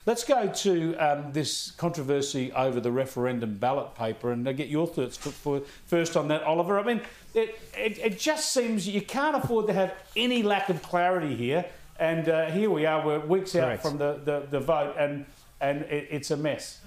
Let's go to this controversy over the referendum ballot paper and get your thoughts first on that, Oliver. I mean, it just seems you can't afford to have any lack of clarity here. And here we are, we're weeks out from the vote, and it's a mess.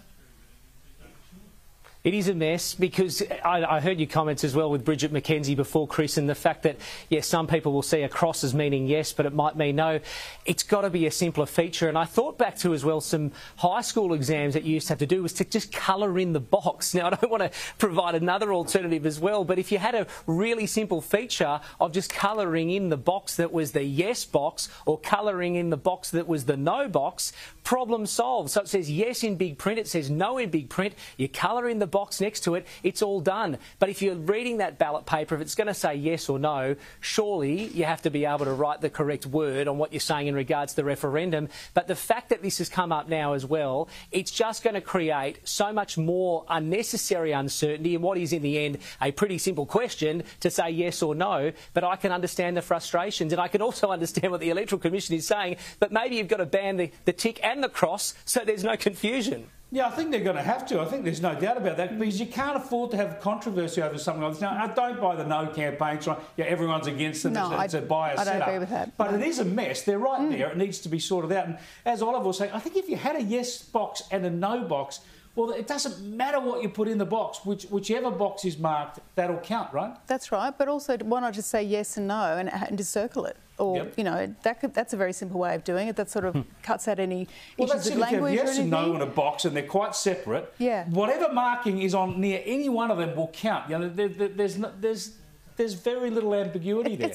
It is a mess because I heard your comments as well with Bridget McKenzie before, Chris, and the fact that, yes, some people will see a cross as meaning yes, but it might mean no. It's got to be a simpler feature. And I thought back to as well some high school exams that you used to have to do was to just colour in the box. Now, I don't want to provide another alternative as well, but if you had a really simple feature of just colouring in the box that was the yes box or colouring in the box that was the no box, problem solved. So it says yes in big print, it says no in big print, you colour in the box next to it, it's all done. But if you're reading that ballot paper, if it's going to say yes or no, surely you have to be able to write the correct word on what you're saying in regards to the referendum. But the fact that this has come up now as well, it's just going to create so much more unnecessary uncertainty in what is in the end a pretty simple question to say yes or no. But I can understand the frustrations, and I can also understand what the Electoral Commission is saying, but maybe you've got to ban the tick and the cross so there's no confusion. Yeah, I think they're going to have to. I think there's no doubt about that, because you can't afford to have controversy over something like this. Now, I don't buy the no campaign. Yeah, everyone's against it. No, it's a bias I don't setup. agree with that. But it is a mess. They're right there. It needs to be sorted out. And as Oliver was saying, I think if you had a yes box and a no box, well, it doesn't matter what you put in the box. Whichever box is marked, that'll count, right? That's right. But also, why not just say yes and no and just circle it? Or, you know, that's a very simple way of doing it. That sort of cuts out any issues with language or anything. Yes and no in a box, and they're quite separate. Yeah. Whatever marking is on near any one of them will count. You know, there's very little ambiguity there.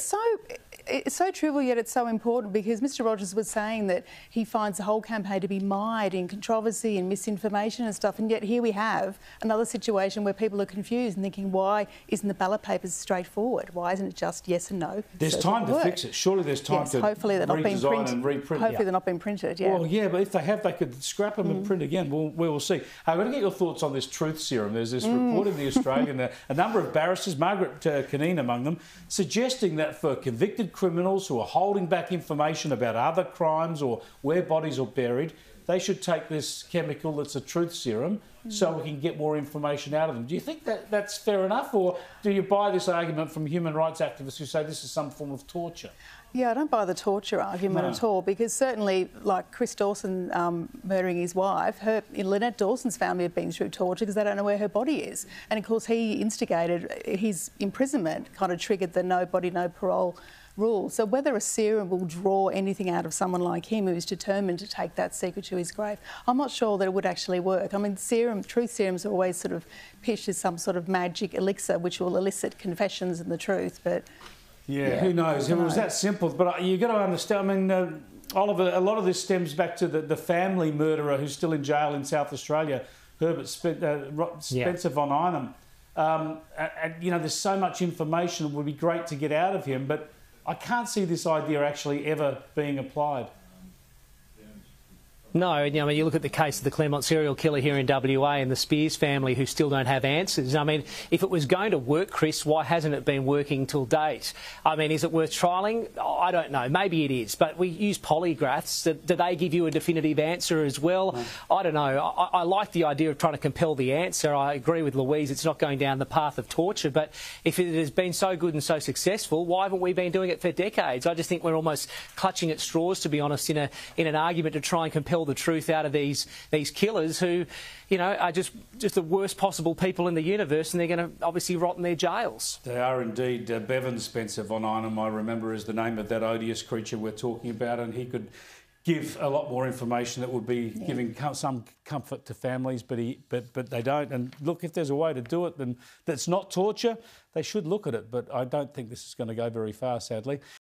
It's so trivial, yet it's so important, because Mr Rogers was saying that he finds the whole campaign to be mired in controversy and misinformation and stuff, and yet here we have another situation where people are confused and thinking, why isn't the ballot papers straightforward? Why isn't it just yes and no? There's time to fix it. Surely there's time to hopefully they're not being printed and reprint. Hopefully they're not being printed, yeah. Well, yeah, but if they have, they could scrap them and print again. We will see. I'm going to get your thoughts on this truth serum. There's this report in The Australian, a number of barristers, Margaret Caneen among them, suggesting that for convicted criminals who are holding back information about other crimes or where bodies are buried, they should take this chemical that's a truth serum so we can get more information out of them. Do you think that that's fair enough, or do you buy this argument from human rights activists who say this is some form of torture? Yeah, I don't buy the torture argument at all, because certainly, like Chris Dawson murdering his wife, Lynette Dawson's family have been through torture because they don't know where her body is. And of course, he instigated his imprisonment, kind of triggered the no body, no parole rule. So whether a serum will draw anything out of someone like him who's determined to take that secret to his grave, I'm not sure that it would actually work. I mean, truth serums are always sort of pitched as some sort of magic elixir which will elicit confessions and the truth, but... Yeah, who knows? If it was that simple. But you've got to understand, I mean, Oliver, a lot of this stems back to the family murderer who's still in jail in South Australia, Herbert Spencer von Einem. And, you know, there's so much information, it would be great to get out of him, but I can't see this idea actually ever being applied. No, I mean, you look at the case of the Claremont serial killer here in WA and the Spears family who still don't have answers. I mean, if it was going to work, Chris, why hasn't it been working till date? I mean, is it worth trialling? Oh, I don't know. Maybe it is. But we use polygraphs. Do they give you a definitive answer as well? No. I don't know. I like the idea of trying to compel the answer. I agree with Louise. It's not going down the path of torture. But if it has been so good and so successful, why haven't we been doing it for decades? I just think we're almost clutching at straws, to be honest, in an argument to try and compel the truth out of these killers who, you know, are just the worst possible people in the universe, and they're going to obviously rot in their jails. They are indeed. Bevan Spencer von Einem, I remember, is the name of that odious creature we're talking about, and he could give a lot more information that would be giving some comfort to families, but they don't. And look, if there's a way to do it, then that's not torture, they should look at it. But I don't think this is going to go very far, sadly.